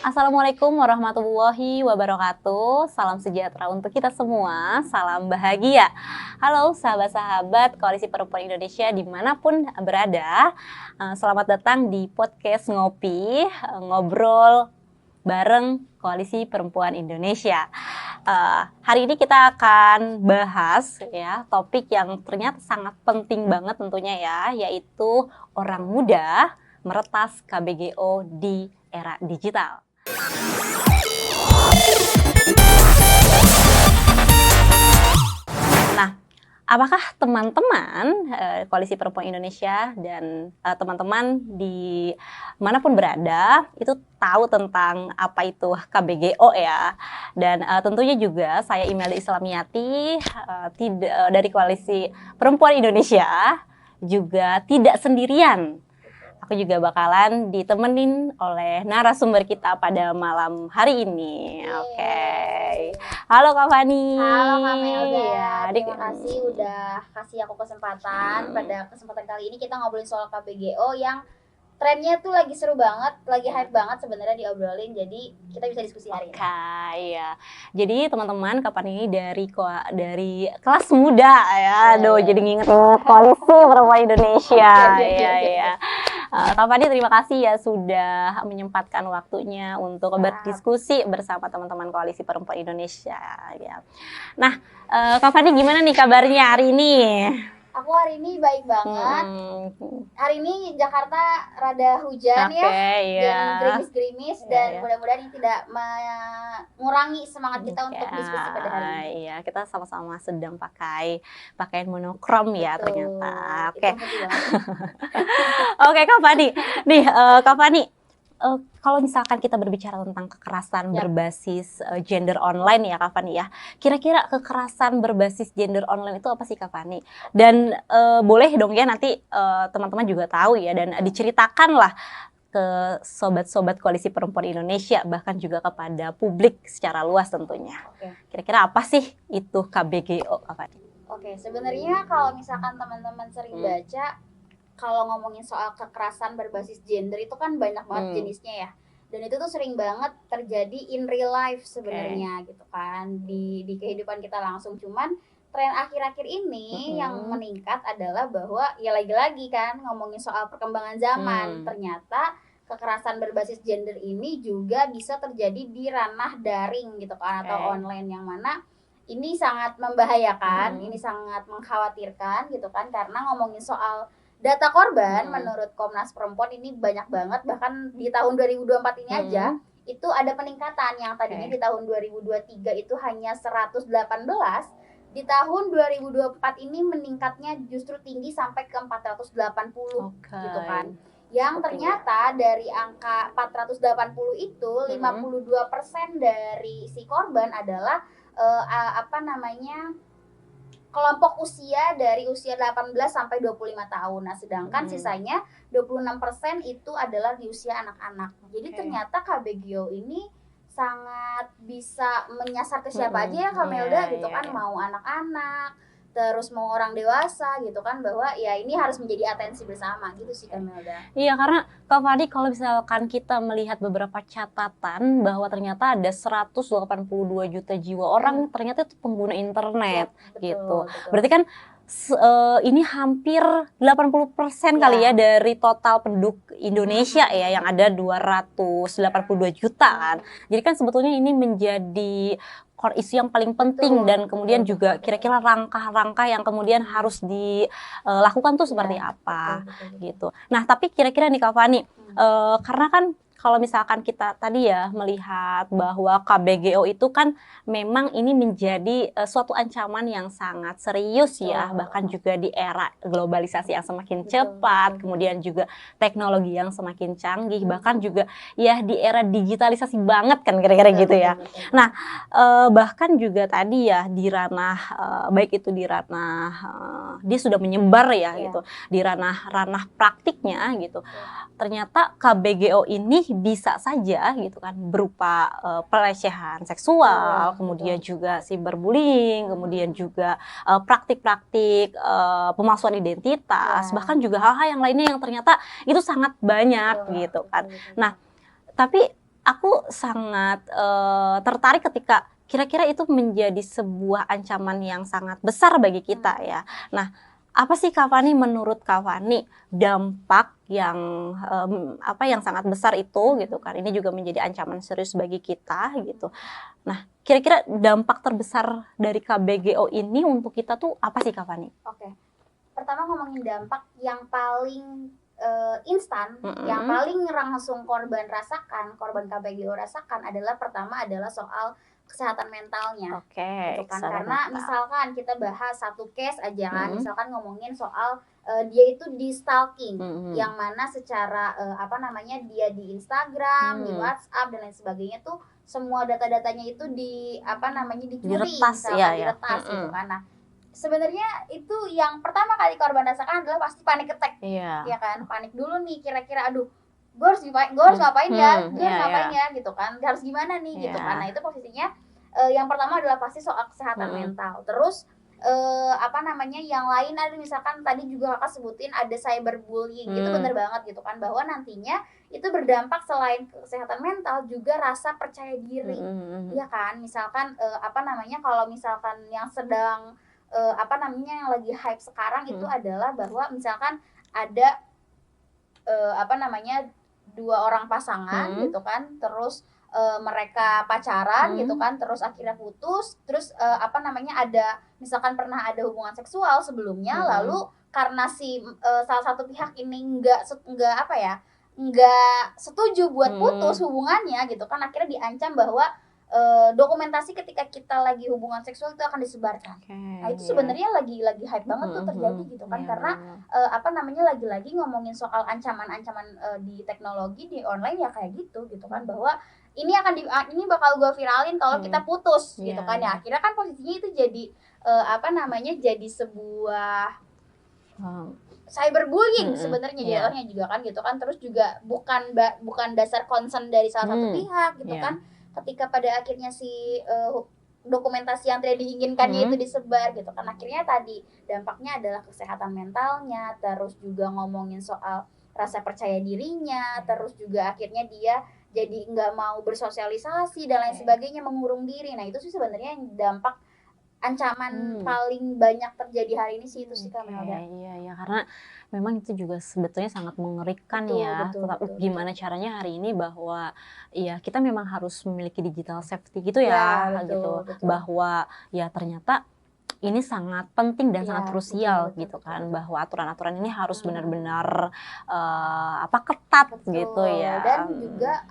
Assalamualaikum warahmatullahi wabarakatuh. Salam sejahtera untuk kita semua, salam bahagia. Halo sahabat-sahabat Koalisi Perempuan Indonesia dimanapun berada. Selamat datang di podcast Ngopi, ngobrol bareng Koalisi Perempuan Indonesia. Hari ini kita akan bahas ya topik yang ternyata sangat penting banget tentunya ya, yaitu orang muda meretas KBGO di era digital. Nah, apakah teman-teman Koalisi Perempuan Indonesia dan teman-teman di manapun berada itu tahu tentang apa itu KBGO ya? Dan tentunya juga saya Imelda Islamiati dari Koalisi Perempuan Indonesia juga tidak sendirian. Aku juga bakalan ditemenin oleh narasumber kita pada malam hari ini. Oke. Halo Kak Fani. Halo Kak Melda. Ya, terima kasih udah kasih aku kesempatan. Pada kesempatan kali ini kita ngobrolin soal KBGO yang trennya tuh lagi seru banget, lagi hype banget sebenarnya diobrolin. Jadi kita bisa diskusi hari ini. Oke, ya. Jadi teman-teman, Kak Fani ini dari kelas muda ya. Aduh, jadi nginget Koalisi Perempuan Indonesia. Iya. Kak Fani terima kasih ya sudah menyempatkan waktunya untuk berdiskusi bersama teman-teman Koalisi Perempuan Indonesia ya. Nah, Kak Fani gimana nih kabarnya hari ini? Aku hari ini baik banget. Hari ini Jakarta rada hujan dan gerimis-gerimis dan mudah-mudahan ini tidak mengurangi semangat kita untuk diskusi pada hari ini. Iya, kita sama-sama sedang pakai pakaian monokrom ya. Betul. Ternyata. Oke. Oke, Kak Fani. Nih, Kak Fani, kalau misalkan kita berbicara tentang kekerasan berbasis gender online ya Kak Fani ya, kira-kira kekerasan berbasis gender online itu apa sih Kak Fani? Dan boleh dong ya nanti teman-teman juga tahu ya dan diceritakan lah ke sobat-sobat Koalisi Perempuan Indonesia bahkan juga kepada publik secara luas tentunya. Kira-kira apa sih itu KBGO Kak Fani? Oke, sebenarnya kalau misalkan teman-teman sering baca kalau ngomongin soal kekerasan berbasis gender itu kan banyak banget jenisnya ya. Dan itu tuh sering banget terjadi in real life sebenarnya gitu kan di kehidupan kita langsung. Cuman tren akhir-akhir ini yang meningkat adalah bahwa ya lagi-lagi kan ngomongin soal perkembangan zaman. Ternyata kekerasan berbasis gender ini juga bisa terjadi di ranah daring gitu kan atau online yang mana ini sangat membahayakan, ini sangat mengkhawatirkan gitu kan karena ngomongin soal data korban menurut Komnas Perempuan ini banyak banget, bahkan di tahun 2024 ini aja itu ada peningkatan yang tadinya di tahun 2023 itu hanya 118, di tahun 2024 ini meningkatnya justru tinggi sampai ke 480 gitu kan. Yang ternyata dari angka 480 itu 52% dari si korban adalah kelompok usia dari usia 18 sampai 25 tahun. Nah, sedangkan sisanya 26% itu adalah di usia anak-anak. Jadi ternyata KBGO ini sangat bisa menyasar ke siapa aja ya Kak Melda gitu kan, mau anak-anak, terus mau orang dewasa gitu kan, bahwa ya ini harus menjadi atensi bersama gitu sih Kak Melda. Iya, karena Kak Fani kalau misalkan kita melihat beberapa catatan bahwa ternyata ada 182 juta jiwa orang ternyata itu pengguna internet gitu. Berarti kan ini hampir 80% kali ya dari total penduduk Indonesia ya yang ada 282 juta kan. Jadi kan sebetulnya ini menjadi core isu yang paling penting dan kemudian juga kira-kira langkah-langkah yang kemudian harus dilakukan tuh seperti apa gitu. Nah, tapi kira-kira nih Kak Fani, karena kan kalau misalkan kita tadi ya melihat bahwa KBGO itu kan memang ini menjadi suatu ancaman yang sangat serius ya, bahkan juga di era globalisasi yang semakin cepat, kemudian juga teknologi yang semakin canggih, bahkan juga ya di era digitalisasi banget kan kira-kira gitu ya. Nah, bahkan juga tadi ya di ranah baik itu di ranah dia sudah menyebar ya gitu, di ranah praktiknya gitu. Ternyata KBGO ini bisa saja gitu kan berupa pelecehan seksual, kemudian juga cyberbullying, kemudian juga praktik-praktik pemalsuan identitas, bahkan juga hal-hal yang lainnya yang ternyata itu sangat banyak gitu kan. Nah, tapi aku sangat tertarik ketika kira-kira itu menjadi sebuah ancaman yang sangat besar bagi kita ya. Nah, apa sih Kak Fani, menurut Kak Fani dampak yang yang sangat besar itu gitu kan? Ini juga menjadi ancaman serius bagi kita gitu. Nah, kira-kira dampak terbesar dari KBGO ini untuk kita tuh apa sih Kak Fani? Oke. Pertama ngomongin dampak yang paling instan, yang paling langsung korban KBGO rasakan adalah pertama adalah soal kesehatan mentalnya. Gitu kan. Karena misalkan kita bahas satu case aja kan, misalkan ngomongin soal dia itu di stalking, yang mana secara dia di Instagram, di WhatsApp dan lain sebagainya tuh semua data-datanya itu dicuri, diretas, diretas gitu kan. Nah, sebenarnya itu yang pertama kali korban rasakan adalah pasti panic attack, ya kan, panik dulu nih, kira-kira aduh gue harus ngapain ya, gitu kan, harus gimana nih gitu kan. Nah itu posisinya yang pertama adalah pasti soal kesehatan mental. Terus yang lain ada misalkan tadi juga kakak sebutin ada cyberbullying, itu bener banget gitu kan, bahwa nantinya itu berdampak selain kesehatan mental juga rasa percaya diri, ya kan. Misalkan kalau misalkan yang sedang yang lagi hype sekarang itu adalah bahwa misalkan ada dua orang pasangan gitu kan, terus mereka pacaran gitu kan, terus akhirnya putus, terus ada misalkan pernah ada hubungan seksual sebelumnya, lalu karena si salah satu pihak ini nggak setuju buat putus hubungannya gitu kan, akhirnya diancam bahwa dokumentasi ketika kita lagi hubungan seksual itu akan disebarkan. Nah itu sebenarnya lagi hype banget tuh terjadi gitu kan, karena lagi-lagi ngomongin soal ancaman-ancaman di teknologi di online ya kayak gitu kan, bahwa ini bakal gue viralin kalau kita putus gitu kan ya. Akhirnya kan posisinya itu jadi jadi sebuah cyberbullying sebenarnya jatuhnya juga kan gitu kan. Terus juga bukan dasar concern dari salah satu pihak gitu kan, ketika pada akhirnya si dokumentasi yang tidak diinginkannya itu disebar gitu kan. Akhirnya tadi dampaknya adalah kesehatan mentalnya, terus juga ngomongin soal rasa percaya dirinya, terus juga akhirnya dia jadi nggak mau bersosialisasi dan lain sebagainya, mengurung diri. Nah itu sih sebenarnya yang dampak ancaman paling banyak terjadi hari ini sih, itu sih Kak Melda. Iya, karena memang itu juga sebetulnya sangat mengerikan. Betul. Gimana caranya hari ini bahwa ya kita memang harus memiliki digital safety gitu ya, betul. Bahwa ya ternyata ini sangat penting dan sangat krusial gitu kan, bahwa aturan-aturan ini harus benar-benar ketat gitu ya. Dan juga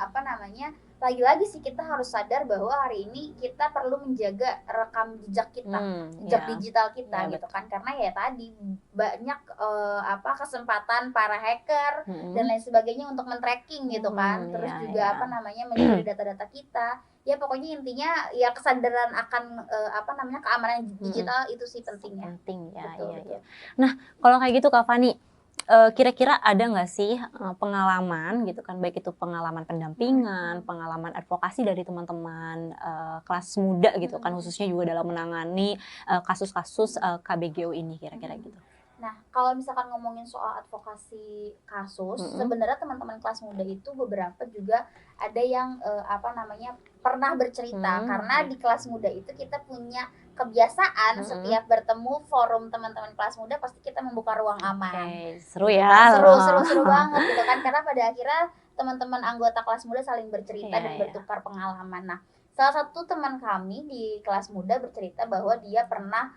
lagi-lagi sih kita harus sadar bahwa hari ini kita perlu menjaga rekam jejak kita, jejak digital kita gitu kan, karena ya tadi banyak kesempatan para hacker dan lain sebagainya untuk men-tracking gitu kan, terus juga mencuri data-data kita. Ya pokoknya intinya ya kesadaran akan keamanan digital itu sih pentingnya. Penting ya. Betul. Nah kalau kayak gitu Kak Fani, kira-kira ada nggak sih pengalaman gitu kan, baik itu pengalaman pendampingan, pengalaman advokasi dari teman-teman kelas muda gitu kan, khususnya juga dalam menangani kasus-kasus KBGO ini kira-kira gitu? Nah, kalau misalkan ngomongin soal advokasi kasus, sebenarnya teman-teman kelas muda itu beberapa juga ada yang pernah bercerita, karena di kelas muda itu kita punya kebiasaan setiap bertemu forum teman-teman kelas muda pasti kita membuka ruang aman. Seru ya. Seru banget gitu kan, karena pada akhirnya teman-teman anggota kelas muda saling bercerita dan bertukar pengalaman. Nah, salah satu teman kami di kelas muda bercerita bahwa dia pernah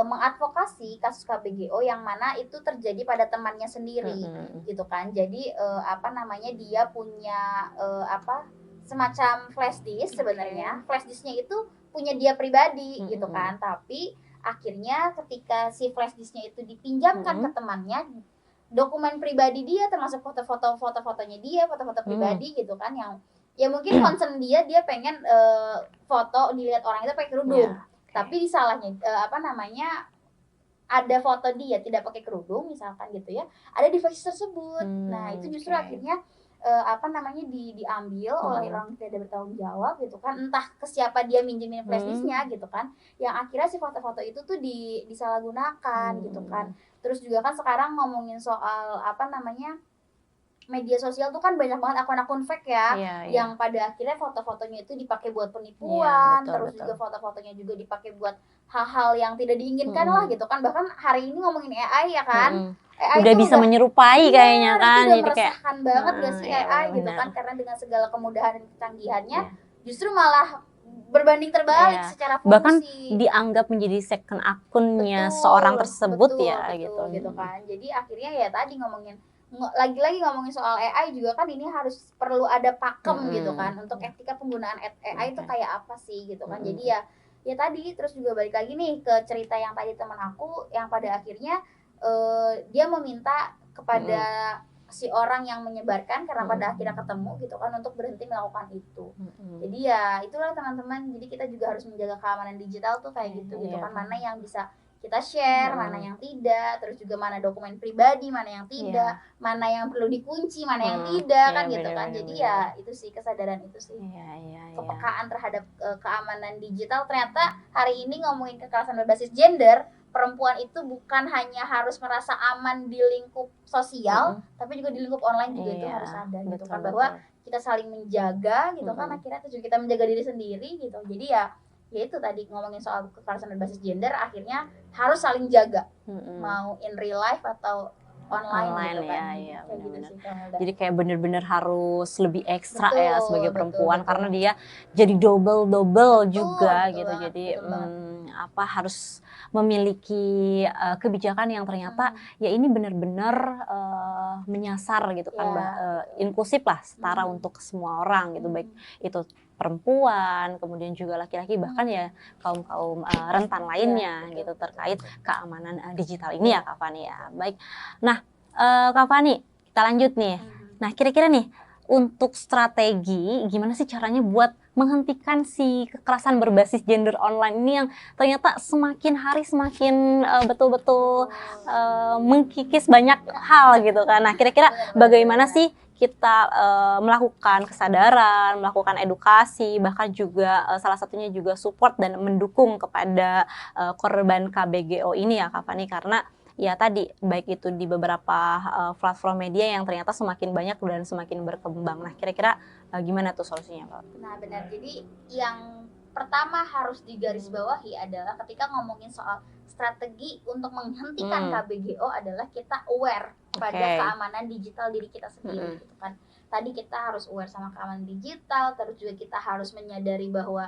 mengadvokasi kasus KBGO yang mana itu terjadi pada temannya sendiri gitu kan. Jadi dia punya semacam flash disk sebenarnya. Flash disknya itu punya dia pribadi gitu kan. Tapi akhirnya ketika si flash disknya itu dipinjamkan ke temannya, dokumen pribadi dia termasuk foto-fotonya dia, foto-foto pribadi gitu kan, yang ya mungkin concern dia pengen foto dilihat orang itu pakai kerudung, tapi disalahnya ada foto dia tidak pakai kerudung misalkan gitu ya, ada di flash tersebut. Nah itu justru akhirnya diambil oleh orang yang tidak bertanggung jawab gitu kan, entah ke siapa dia minjemin flash disknya gitu kan, yang akhirnya si foto-foto itu tuh disalahgunakan gitu kan. Terus juga kan sekarang ngomongin soal media sosial tuh kan banyak banget akun-akun fake ya, Iya, iya. yang pada akhirnya foto-fotonya itu dipakai buat Iya, penipuan, betul, terus betul. juga foto-fotonya juga dipakai buat hal-hal yang tidak diinginkan lah gitu kan. Bahkan hari ini ngomongin AI ya kan, AI Udah itu bisa menyerupai kayaknya itu kan, udah jadi kayak meresahkan banget gak sih iya, AI gitu benar. kan, karena dengan segala kemudahan dan kecanggihannya Iya. justru malah berbanding terbalik Iya. secara Bahkan fungsi. dianggap menjadi second akunnya Betul, seorang tersebut betul, ya betul, gitu. gitu kan. Jadi akhirnya ya tadi lagi-lagi ngomongin soal AI juga kan, ini harus perlu ada pakem gitu kan untuk etika penggunaan AI itu kayak apa sih gitu kan. Jadi ya tadi terus juga balik lagi nih ke cerita yang tadi teman aku yang pada akhirnya dia meminta kepada si orang yang menyebarkan karena pada akhirnya ketemu gitu kan untuk berhenti melakukan itu. Jadi ya itulah teman-teman, jadi kita juga harus menjaga keamanan digital tuh kayak gitu gitu kan, mana yang bisa kita share, mana yang tidak, terus juga mana dokumen pribadi, mana yang tidak, mana yang perlu dikunci, mana yang tidak kan gitu kan. Jadi ya itu sih kesadaran itu sih. Kepekaan terhadap keamanan digital. Ternyata hari ini ngomongin kekerasan berbasis gender, perempuan itu bukan hanya harus merasa aman di lingkup sosial, tapi juga di lingkup online juga itu harus ada gitu kan, bahwa kita saling menjaga gitu kan, akhirnya itu juga kita menjaga diri sendiri gitu. Jadi ya itu tadi ngomongin soal kekerasan berbasis gender, akhirnya harus saling jaga, mau in real life atau online gitu kan. Iya, kayak gitu sih, jadi kayak bener-bener harus lebih ekstra betul, ya sebagai perempuan, betul. karena dia jadi double Betul juga gitu. banget, Jadi betul harus memiliki kebijakan yang ternyata ya ini benar-benar menyasar gitu kan, inklusif lah, setara untuk semua orang gitu, baik itu perempuan, kemudian juga laki-laki, bahkan ya kaum rentan lainnya gitu terkait keamanan digital ini ya Kak Fani ya. Baik. Nah, Kak Fani, kita lanjut nih. Nah, kira-kira nih untuk strategi gimana sih caranya buat menghentikan si kekerasan berbasis gender online ini yang ternyata semakin hari semakin betul-betul mengkikis banyak hal gitu kan. Nah, kira-kira bagaimana sih kita melakukan kesadaran, melakukan edukasi, bahkan juga salah satunya juga support dan mendukung kepada korban KBGO ini ya Kak Fani, karena ya tadi baik itu di beberapa platform media yang ternyata semakin banyak dan semakin berkembang. Nah, kira-kira gimana tuh solusinya Kak? Nah benar, jadi yang pertama harus digarisbawahi adalah ketika ngomongin soal strategi untuk menghentikan KBGO adalah kita aware pada keamanan digital diri kita sendiri gitu kan. Tadi kita harus aware sama keamanan digital, terus juga kita harus menyadari bahwa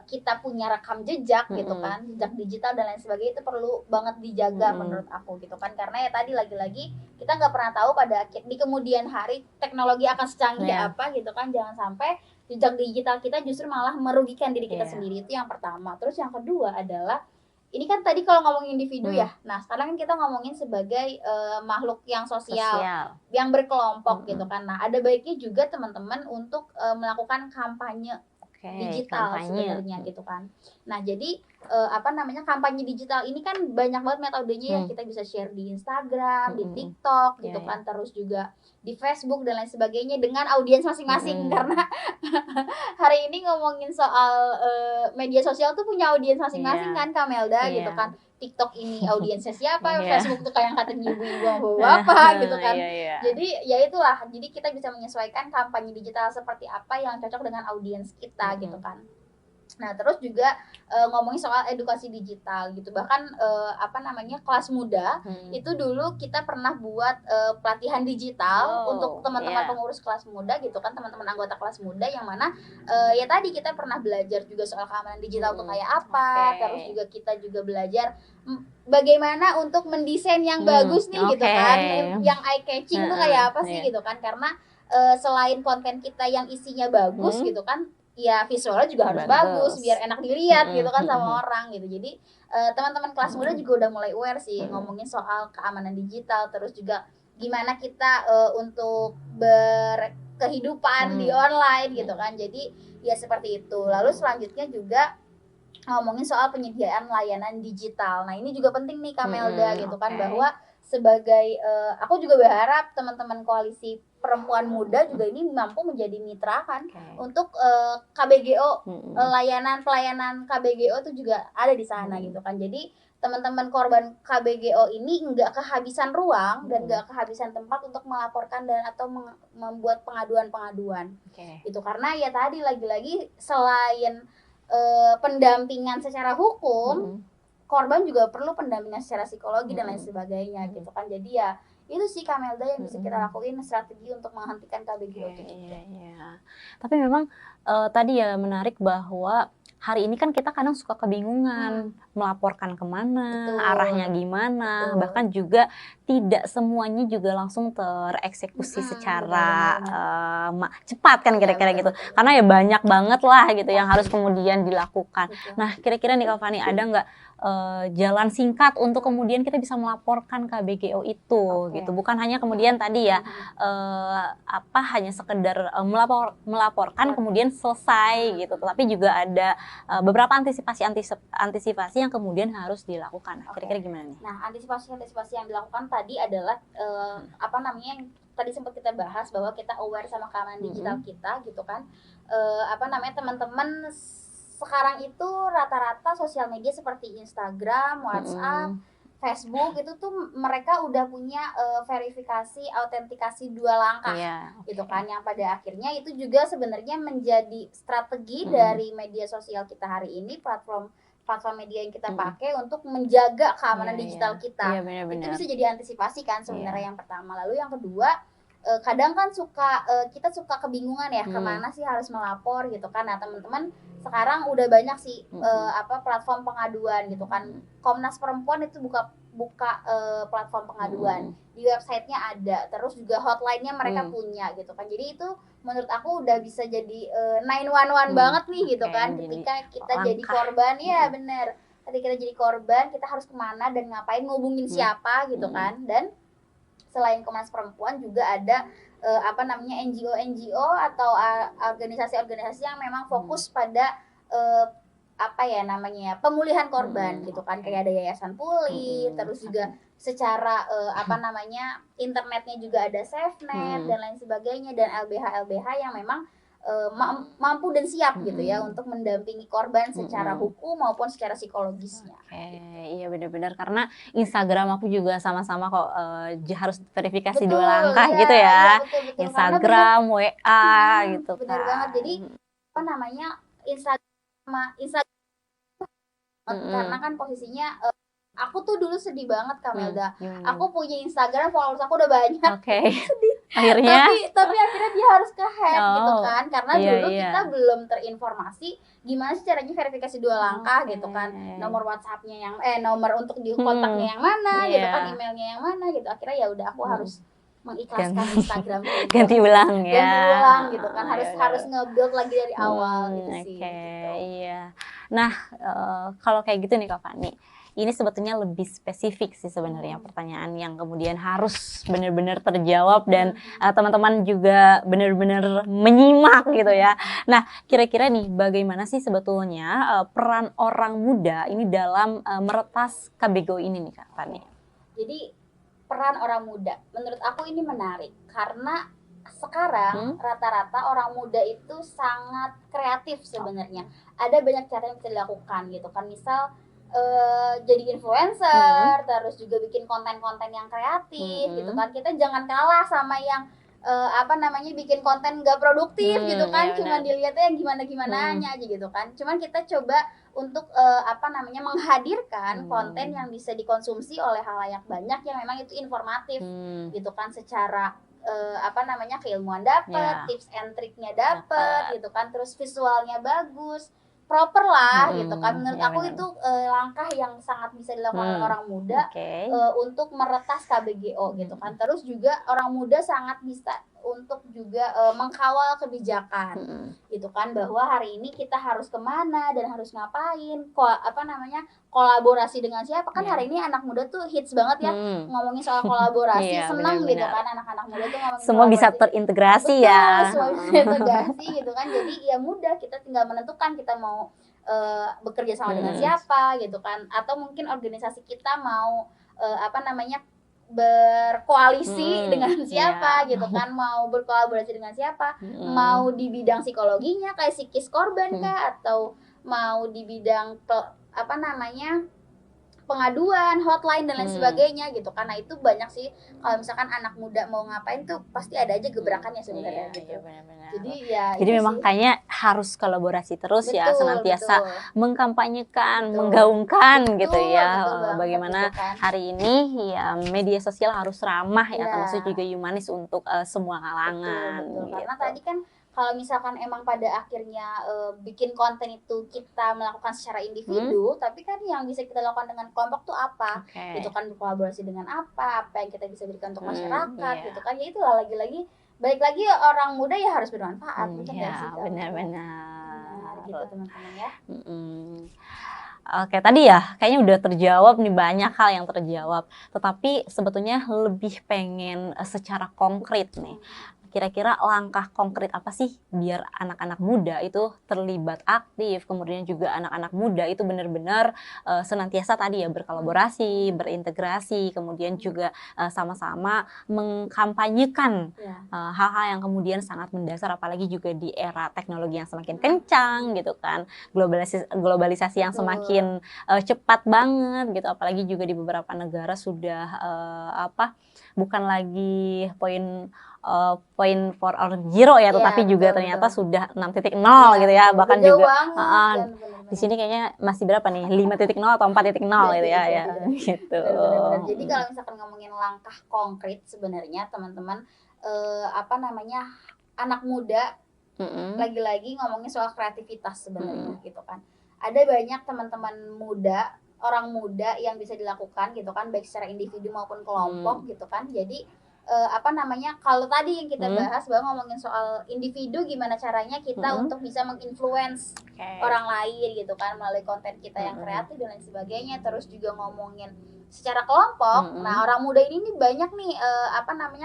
kita punya rekam jejak gitu kan, jejak digital dan lain sebagainya, itu perlu banget dijaga menurut aku gitu kan, karena ya tadi lagi-lagi kita nggak pernah tahu pada di kemudian hari teknologi akan secanggih apa gitu kan. Jangan sampai jejak digital kita justru malah merugikan diri kita sendiri, itu yang pertama. Terus yang kedua adalah, ini kan tadi kalau ngomongin individu ya, nah sekarang kan kita ngomongin sebagai makhluk yang sosial, yang berkelompok gitu kan. Nah ada baiknya juga teman-teman untuk melakukan kampanye digital sebenarnya gitu kan. Nah jadi kampanye digital ini kan banyak banget metodenya ya. Kita bisa share di Instagram, di TikTok gitu kan, terus juga di Facebook dan lain sebagainya dengan audiens masing-masing. Karena hari ini ngomongin soal media sosial tuh punya audiens masing-masing kan Kamelda gitu kan. TikTok ini audiensnya siapa, Facebook tuh kayak katanya ibu-ibu bapak gitu kan. Jadi ya itulah, jadi kita bisa menyesuaikan kampanye digital seperti apa yang cocok dengan audiens kita gitu kan. Nah terus juga ngomongin soal edukasi digital gitu, bahkan kelas muda itu dulu kita pernah buat pelatihan digital untuk teman-teman pengurus kelas muda gitu kan, teman-teman anggota kelas muda, yang mana ya tadi kita pernah belajar juga soal keamanan digital tuh kayak apa. Terus juga kita juga belajar bagaimana untuk mendesain yang bagus nih gitu kan, yang eye catching tuh kayak apa sih gitu kan, karena selain konten kita yang isinya bagus gitu kan, ya visualnya juga harus bagus biar enak dilihat gitu kan sama orang gitu. Jadi teman-teman kelas muda juga udah mulai aware sih ngomongin soal keamanan digital, terus juga gimana kita untuk berkehidupan di online gitu kan. Jadi ya seperti itu. Lalu selanjutnya juga ngomongin soal penyediaan layanan digital. Nah ini juga penting nih Kamelda gitu kan, bahwa sebagai aku juga berharap teman-teman koalisi perempuan muda juga ini mampu menjadi mitra kan untuk KBGO, pelayanan KBGO itu juga ada di sana gitu kan. Jadi teman-teman korban KBGO ini nggak kehabisan ruang dan nggak kehabisan tempat untuk melaporkan dan atau membuat pengaduan-pengaduan. Itu karena ya tadi lagi-lagi selain pendampingan secara hukum, korban juga perlu pendampingan secara psikologi dan lain sebagainya gitu kan. Jadi ya itu sih Kamelda yang bisa kita lakuin strategi untuk menghentikan KBGO itu. Iya. Tapi memang tadi ya menarik bahwa hari ini kan kita kadang suka kebingungan melaporkan kemana, arahnya gimana, bahkan juga tidak semuanya juga langsung tereksekusi secara cepat kan kira-kira gitu. Karena ya banyak banget lah gitu yang harus kemudian dilakukan. Nah kira-kira nih Kak Fani ada nggak jalan singkat untuk kemudian kita bisa melaporkan KBGO itu gitu, bukan hanya kemudian tadi ya hanya sekedar melaporkan kemudian selesai gitu, tapi juga ada beberapa antisipasi yang kemudian harus dilakukan. Kira-kira gimana nih? Nah, antisipasi yang dilakukan tadi adalah yang tadi sempat kita bahas bahwa kita aware sama keamanan digital kita gitu kan. Teman-teman sekarang itu rata-rata sosial media seperti Instagram, WhatsApp, Facebook itu tuh mereka udah punya verifikasi autentikasi 2 langkah gitu kan, yang pada akhirnya itu juga sebenarnya menjadi strategi dari media sosial kita hari ini, platform media yang kita pakai untuk menjaga keamanan digital kita. Itu bisa jadi antisipasi kan sebenarnya yang pertama. Lalu yang kedua, kadang kan kita suka kebingungan ya kemana sih harus melapor gitu kan. Nah teman-teman sekarang udah banyak sih platform pengaduan gitu kan. Komnas Perempuan itu buka platform pengaduan, di websitenya ada, terus juga hotline-nya mereka punya gitu kan. Jadi itu menurut aku udah bisa jadi 911 banget nih gitu kan. Ketika kita jadi korban, ya bener, ketika kita jadi korban kita harus kemana dan ngapain, ngubungin siapa gitu kan. Dan selain Komnas Perempuan juga ada NGO atau organisasi-organisasi yang memang fokus pada pemulihan korban gitu kan, kayak ada Yayasan Pulih, terus juga secara internetnya juga ada SafeNet dan lain sebagainya, dan LBH yang memang mampu dan siap gitu ya untuk mendampingi korban secara hukum maupun secara psikologisnya. Iya benar-benar, karena Instagram aku juga sama-sama kok harus verifikasi 2 langkah gitu ya. Betul. Instagram, WA gitu kan. Benar banget. Jadi Instagram karena kan posisinya aku tuh dulu sedih banget Kamelda. Aku punya Instagram, followers aku udah banyak. Sedih. Akhirnya tapi akhirnya dia harus ke-hack gitu kan, karena dulu kita belum terinformasi gimana sih caranya verifikasi 2 langkah gitu kan. Nomor WhatsApp-nya yang nomor untuk di kontaknya yang mana gitu kan, emailnya yang mana gitu. Akhirnya ya udah aku harus mengikhlaskan Instagram gitu. Ganti ulang gitu kan, harus nge-build lagi dari awal gitu sih. Iya. Nah, kalau kayak gitu nih Kak Fani, ini sebetulnya lebih spesifik sih sebenarnya pertanyaan yang kemudian harus benar-benar terjawab dan teman-teman juga benar-benar menyimak gitu ya. Nah, kira-kira nih bagaimana sih sebetulnya peran orang muda ini dalam meretas KBGO ini nih Kak Fani? Jadi peran orang muda menurut aku ini menarik karena sekarang rata-rata orang muda itu sangat kreatif sebenarnya. Ada banyak cara yang bisa dilakukan gitu kan, misal jadi influencer, terus juga bikin konten-konten yang kreatif gitu kan. Kita jangan kalah sama yang bikin konten gak produktif gitu kan, cuman dilihatnya yang gimana-gimananya aja gitu kan. Cuman kita coba untuk menghadirkan konten yang bisa dikonsumsi oleh halayak banyak yang memang itu informatif gitu kan, secara keilmuan dapat, tips and triknya dapat gitu kan, terus visualnya bagus, proper lah gitu kan. Menurut aku itu langkah yang sangat bisa dilakukan oleh orang muda untuk meretas KBGO gitu kan. Terus juga orang muda sangat bisa untuk juga mengkawal kebijakan gitu kan, bahwa hari ini kita harus kemana dan harus ngapain, kolaborasi dengan siapa kan. Hari ini anak muda tuh hits banget ya ngomongin soal kolaborasi, seneng gitu kan anak-anak muda tuh ngomongin semua bisa terintegrasi. Semua bisa terintegrasi gitu kan. Jadi ya mudah, kita tinggal menentukan kita mau bekerja sama dengan siapa gitu kan, atau mungkin organisasi kita mau berkoalisi dengan siapa gitu kan, mau berkolaborasi dengan siapa, mau di bidang psikologinya kayak psikis korban kah, atau mau di bidang pengaduan, hotline dan lain sebagainya gitu. Karena itu banyak sih kalau misalkan anak muda mau ngapain tuh pasti ada aja gebrakannya sebenarnya gitu. Benar-benar. Jadi memang sih. kayaknya harus kolaborasi terus ya, senantiasa Betul. mengkampanyekan, menggaungkan gitu ya. Betul banget Bagaimana gitu kan. hari ini ya media sosial harus ramah ya, Iya. termasuk juga humanis untuk semua kalangan. Betul. Karena Gitu. tadi kan kalau misalkan emang pada akhirnya bikin konten itu kita melakukan secara individu, tapi kan yang bisa kita lakukan dengan kelompok tuh apa? Oke. Itu kan berkolaborasi dengan apa yang kita bisa berikan untuk masyarakat Iya. gitu kan. Ya itulah lagi-lagi balik lagi orang muda ya harus bermanfaat, bener nggak sih Ya, Kak? benar-benar. Gitu teman-teman ya. Oke, tadi ya kayaknya udah terjawab nih, banyak hal yang terjawab. Tetapi sebetulnya lebih pengen secara konkret nih. Kira-kira langkah konkret apa sih biar anak-anak muda itu terlibat aktif, kemudian juga anak-anak muda itu benar-benar senantiasa tadi ya berkolaborasi, berintegrasi, kemudian juga sama-sama mengkampanyekan hal-hal yang kemudian sangat mendasar, apalagi juga di era teknologi yang semakin kencang gitu kan, globalisasi yang semakin cepat banget gitu, apalagi juga di beberapa negara sudah bukan lagi point for our zero ya, tetapi juga ternyata sudah 6.0 gitu ya, bahkan juga di sini kayaknya masih berapa nih, 5.0 atau 4.0 gitu ya, gitu. Benar-benar. Jadi kalau misalkan ngomongin langkah konkret sebenarnya teman-teman, anak muda lagi-lagi ngomongin soal kreativitas sebenarnya gitu kan. Ada banyak teman-teman muda, orang muda yang bisa dilakukan gitu kan, baik secara individu maupun kelompok gitu kan. Jadi kalau tadi yang kita bahas bahwa ngomongin soal individu, gimana caranya kita untuk bisa menginfluence orang lain gitu kan melalui konten kita yang kreatif dan lain sebagainya. Terus juga ngomongin secara kelompok. Nah, orang muda ini nih banyak nih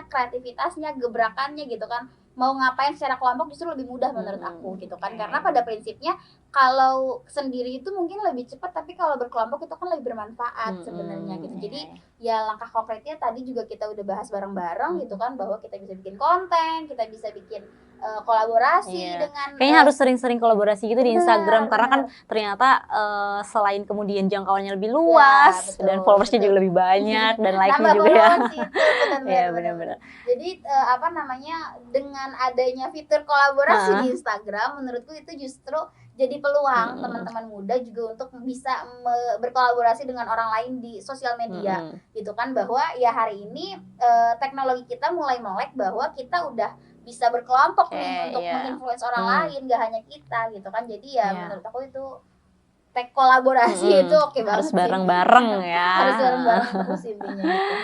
kreativitasnya, gebrakannya gitu kan. Mau ngapain secara kelompok justru lebih mudah menurut aku gitu kan. Karena pada prinsipnya kalau sendiri itu mungkin lebih cepat, tapi kalau berkelompok itu kan lebih bermanfaat sebenarnya gitu. Jadi ya langkah konkretnya tadi juga kita udah bahas bareng-bareng gitu kan, bahwa kita bisa bikin konten, kita bisa bikin kolaborasi dengan kayaknya harus sering-sering kolaborasi gitu di Instagram, karena kan ternyata selain kemudian jangkauannya lebih luas dan followersnya juga lebih banyak dan like-nya juga ya. Iya, benar-benar. Jadi dengan adanya fitur kolaborasi di Instagram, menurutku itu justru jadi peluang teman-teman muda juga untuk bisa berkolaborasi dengan orang lain di sosial media gitu kan, bahwa ya hari ini teknologi kita mulai melek bahwa kita udah bisa berkelompok nih untuk menginfluence orang lain, gak hanya kita gitu kan. Jadi ya menurut aku itu kolaborasi itu oke banget harus bareng-bareng ya. Harus bareng-bareng terus intinya gitu.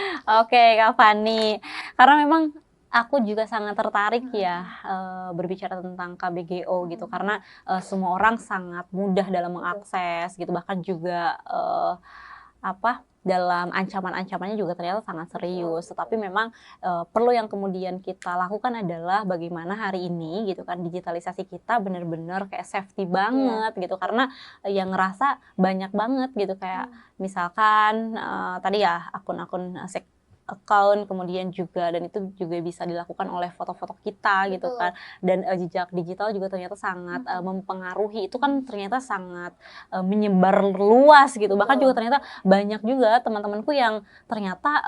Oke, Kak Fani, karena memang aku juga sangat tertarik ya berbicara tentang KBGO gitu, karena semua orang sangat mudah dalam mengakses gitu, bahkan juga dalam ancaman-ancamannya juga ternyata sangat serius. Tetapi memang perlu yang kemudian kita lakukan adalah bagaimana hari ini gitu kan digitalisasi kita benar-benar kayak safety banget gitu, karena yang ngerasa banyak banget gitu, kayak misalkan tadi ya akun-akun account, kemudian juga dan itu juga bisa dilakukan oleh foto-foto kita gitu kan, dan jejak digital juga ternyata sangat mempengaruhi, itu kan ternyata sangat menyebar luas gitu. Bahkan juga ternyata banyak juga teman-temanku yang ternyata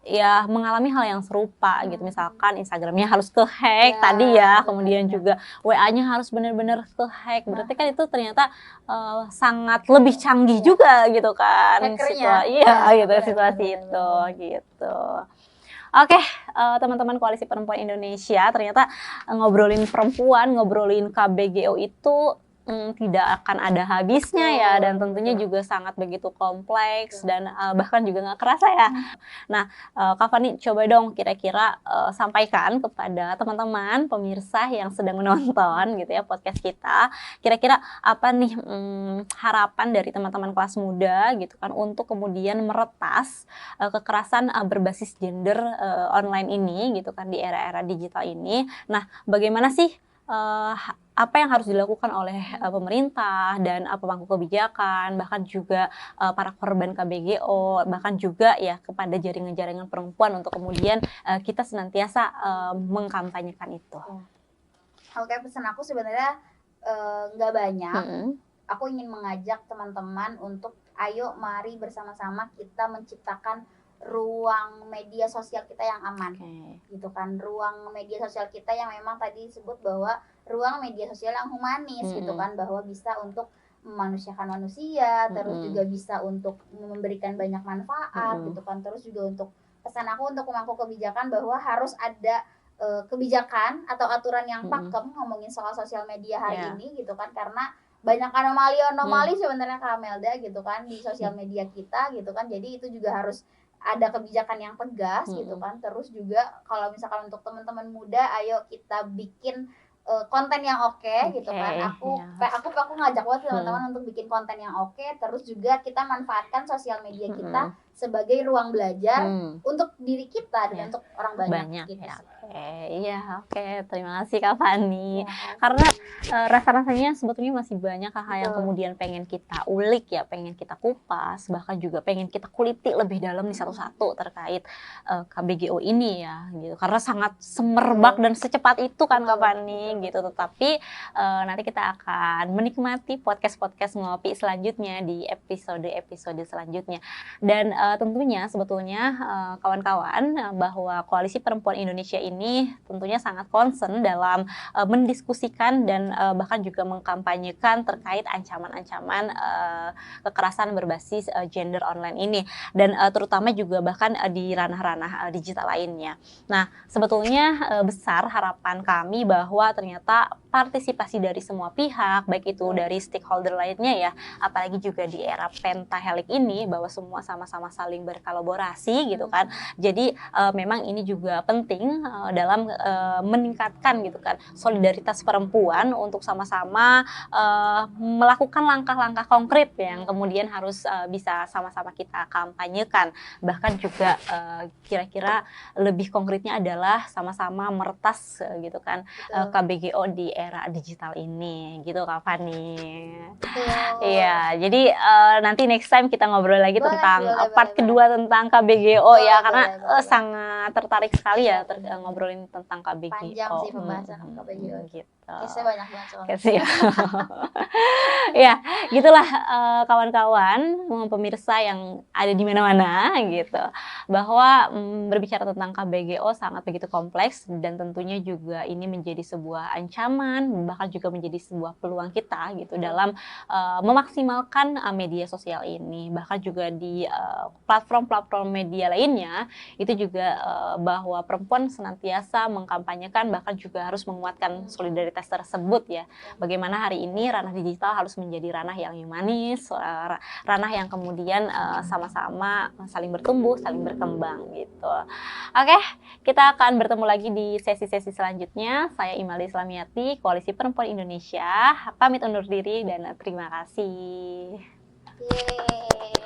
ya mengalami hal yang serupa gitu, misalkan Instagramnya harus ke-hack tadi ya, kemudian juga WA-nya harus benar-benar ke-hack, berarti kan itu ternyata sangat lebih canggih juga gitu kan situasi itu gitu. Oke, teman-teman Koalisi Perempuan Indonesia, ternyata ngobrolin perempuan, ngobrolin KBGO itu tidak akan ada habisnya ya, dan tentunya juga sangat begitu kompleks dan bahkan juga nggak kerasa ya. Nah, Kak Fani, coba dong kira-kira sampaikan kepada teman-teman pemirsa yang sedang menonton gitu ya podcast kita, kira-kira apa nih harapan dari teman-teman kelas muda gitu kan untuk kemudian meretas kekerasan berbasis gender online ini gitu kan di era-era digital ini. Nah, bagaimana sih apa yang harus dilakukan oleh pemerintah dan pemangku kebijakan, bahkan juga para korban KBGO, bahkan juga ya kepada jaringan-jaringan perempuan untuk kemudian kita senantiasa mengkampanyekan itu. Oke, pesan aku sebenarnya nggak banyak. Aku ingin mengajak teman-teman untuk ayo mari bersama-sama kita menciptakan ruang media sosial kita yang aman. Gitu kan, ruang media sosial kita yang memang tadi disebut bahwa ruang media sosial yang humanis gitu kan, bahwa bisa untuk memanusiakan manusia, terus juga bisa untuk memberikan banyak manfaat gitu kan, terus juga untuk pesan aku untuk memangku kebijakan bahwa harus ada kebijakan atau aturan yang pakem ngomongin soal sosial media hari ini gitu kan, karena banyak anomali sebenarnya Kak Melda gitu kan di sosial media kita gitu kan, jadi itu juga harus ada kebijakan yang tegas gitu kan. Terus juga kalau misalkan untuk teman-teman muda, ayo kita bikin konten yang oke gitu kan. Aku ngajak buat teman-teman untuk bikin konten yang oke, terus juga kita manfaatkan sosial media kita sebagai ruang belajar untuk diri kita dan untuk orang banyak gitu. Terima kasih Kak Fani. Karena rasa-rasanya sebetulnya masih banyak hal yang kemudian pengen kita ulik ya, pengen kita kupas, bahkan juga pengen kita kuliti lebih dalam nih satu-satu terkait KBGO ini ya gitu. Karena sangat semerbak dan secepat itu kan Kak Fani gitu. Tetapi nanti kita akan menikmati podcast-podcast ngopi selanjutnya di episode selanjutnya. Dan tentunya sebetulnya kawan-kawan bahwa Koalisi Perempuan Indonesia ini tentunya sangat concern dalam mendiskusikan dan bahkan juga mengkampanyekan terkait ancaman-ancaman kekerasan berbasis gender online ini, dan terutama juga bahkan di ranah-ranah digital lainnya. Nah, sebetulnya besar harapan kami bahwa ternyata partisipasi dari semua pihak, baik itu dari stakeholder lainnya ya, apalagi juga di era pentahelik ini, bahwa semua sama-sama saling berkolaborasi gitu kan. Jadi memang ini juga penting dalam meningkatkan gitu kan solidaritas perempuan untuk sama-sama melakukan langkah-langkah konkret yang kemudian harus bisa sama-sama kita kampanyekan. Bahkan juga kira-kira lebih konkretnya adalah sama-sama meretas gitu kan KBGO di era digital ini gitu Kak Fani. Iya, jadi nanti next time kita ngobrol lagi tentang part kedua tentang KBGO ya, karena sangat tertarik sekali ya ngobrolin tentang KBGO. Panjang sih pembahasan KBGO gitu. Kisah banyak banget soalnya. Ya, gitulah kawan-kawan, pemirsa yang ada di mana-mana gitu, bahwa berbicara tentang KBGO sangat begitu kompleks, dan tentunya juga ini menjadi sebuah ancaman, bahkan juga menjadi sebuah peluang kita gitu dalam memaksimalkan media sosial ini. Bahkan juga di platform-platform media lainnya itu juga bahwa perempuan senantiasa mengkampanyekan, bahkan juga harus menguatkan solidaritas tersebut ya. Bagaimana hari ini ranah digital harus menjadi ranah yang humanis, ranah yang kemudian sama-sama saling bertumbuh, saling berkembang gitu. Oke, kita akan bertemu lagi di sesi-sesi selanjutnya. Saya Imelda Islamiati, Koalisi Perempuan Indonesia, pamit undur diri dan terima kasih. Yeay.